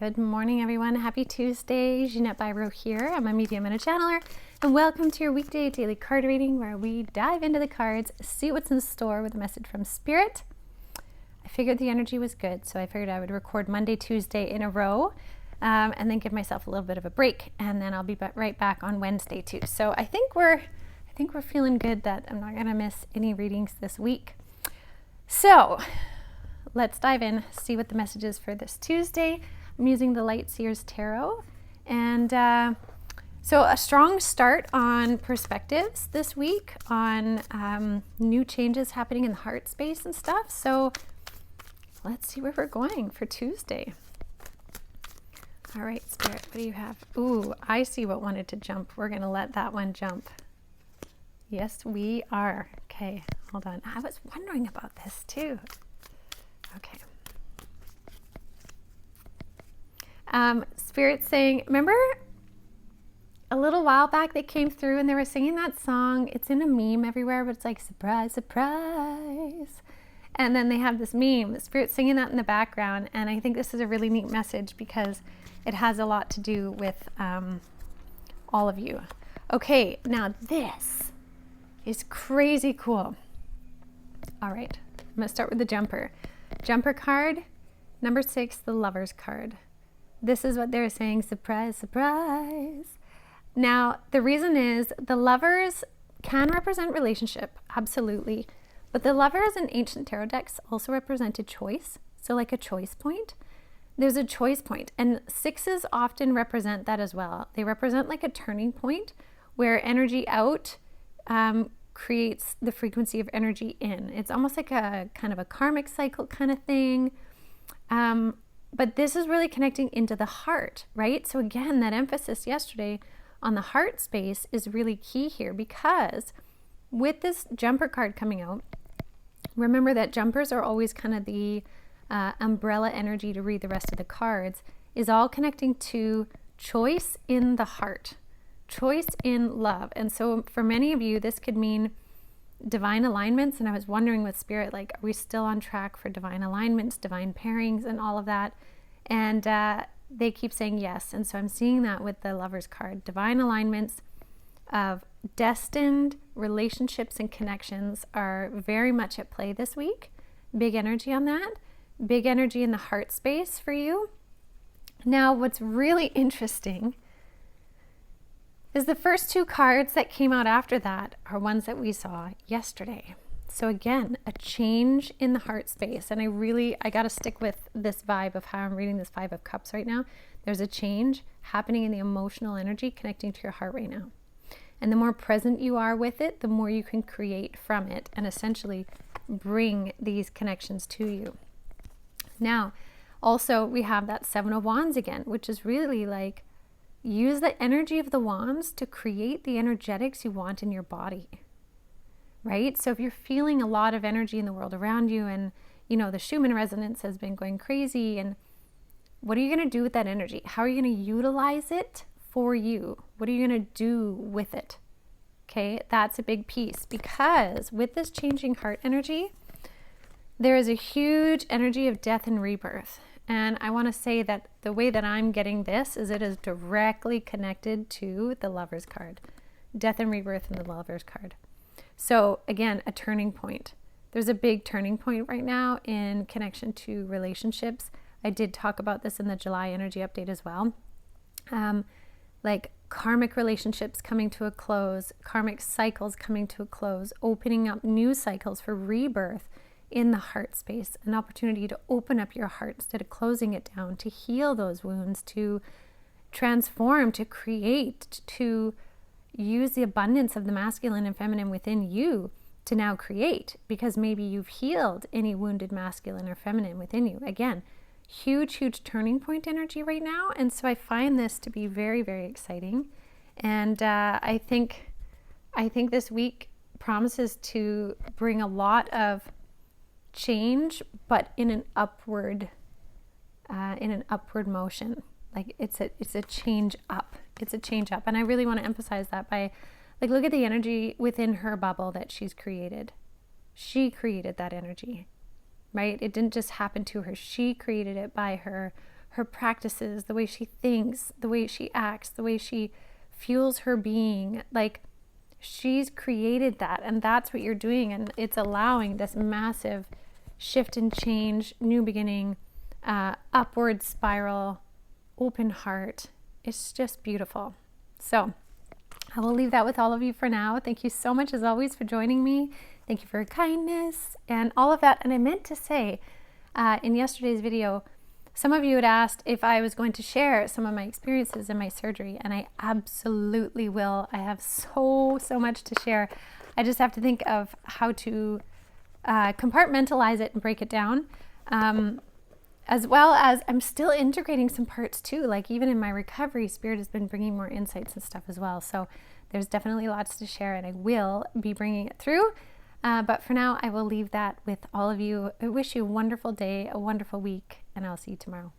Good morning, everyone. Happy Tuesday. Jeanette Biro here. I'm a medium and a channeler, and welcome to your weekday daily card reading where we dive into the cards, see what's in store with a message from Spirit. I figured the energy was good, so I figured I would record Monday, Tuesday in a row, and then give myself a little bit of a break, and then I'll be right back on Wednesday too. So I think we're feeling good that I'm not going to miss any readings this week. So let's dive in, see what the message is for this Tuesday. I'm using the Light Seers Tarot, and so a strong start on perspectives this week on new changes happening in the heart space and stuff. So let's see where we're going for Tuesday. All right, Spirit, what do you have? Ooh, I see what wanted to jump. We're going to let that one jump. Yes, we are. Okay, hold on. I was wondering about this too. Okay. Spirit saying, remember a little while back they came through and they were singing that song. It's in a meme everywhere, but it's like, surprise, surprise. And then they have this meme, Spirit singing that in the background. And I think this is a really neat message because it has a lot to do with all of you. Okay, now this is crazy cool. All right, I'm going to start with the jumper. Jumper card, number 6, the Lover's card. This is what they're saying, surprise, surprise. Now, the reason is the Lovers can represent relationship, absolutely. But the Lovers in ancient tarot decks also represented choice. So like a choice point. There's a choice point, and 6s often represent that as well. They represent like a turning point where energy out creates the frequency of energy in. It's almost like a kind of a karmic cycle kind of thing. But this is really connecting into the heart, right? So again, that emphasis yesterday on the heart space is really key here, because with this jumper card coming out, remember that jumpers are always kind of the umbrella energy to read the rest of the cards, is all connecting to choice in the heart, choice in love. And so for many of you, this could mean divine alignments. And I was wondering with Spirit, like, are we still on track for divine alignments, divine pairings, and all of that? And they keep saying yes. And so I'm seeing that with the Lover's card. Divine alignments of destined relationships and connections are very much at play this week. Big energy on that. Big energy in the heart space for you. Now, what's really interesting is the first 2 cards that came out after that are ones that we saw yesterday. So again, a change in the heart space. And I got to stick with this vibe of how I'm reading this 5 of Cups right now. There's a change happening in the emotional energy connecting to your heart right now. And the more present you are with it, the more you can create from it and essentially bring these connections to you. Now, also we have that 7 of Wands again, which is really like, use the energy of the wands to create the energetics you want in your body, right? So if you're feeling a lot of energy in the world around you, and you know the Schumann resonance has been going crazy, and what are you going to do with that energy? How are you going to utilize it for you? What are you going to do with it? Okay, that's a big piece, because with this changing heart energy, there is a huge energy of death and rebirth. And I want to say that the way that I'm getting this is it is directly connected to the Lover's card. Death and rebirth in the Lover's card. So again, a turning point. There's a big turning point right now in connection to relationships. I did talk about this in the July energy update as well. Like karmic relationships coming to a close, karmic cycles coming to a close, opening up new cycles for rebirth in the heart space, an opportunity to open up your heart instead of closing it down, to heal those wounds, to transform, to create, to use the abundance of the masculine and feminine within you to now create, because maybe you've healed any wounded masculine or feminine within you. Again, huge turning point energy right now. And so I find this to be very, very exciting. And I think this week promises to bring a lot of change, but in an upward motion. Like it's a change up. It's a change up. And I really want to emphasize that by, like, look at the energy within her bubble that she's created. She created that energy. right? It didn't just happen to her. She created it by her her practices, the way she thinks, the way she acts, the way she fuels her being. Like, she's created that, and that's what you're doing. And it's allowing this massive shift and change, new beginning, upward spiral, open heart. It's just beautiful. So I will leave that with all of you for now. Thank you so much, as always, for joining me. Thank you for your kindness and all of that. And I meant to say in yesterday's video, some of you had asked if I was going to share some of my experiences in my surgery, and I absolutely will. I have so much to share. I just have to think of how to compartmentalize it and break it down. As well as I'm still integrating some parts too, like even in my recovery, Spirit has been bringing more insights and stuff as well. So there's definitely lots to share, and I will be bringing it through. But for now, I will leave that with all of you. I wish you a wonderful day, a wonderful week, and I'll see you tomorrow.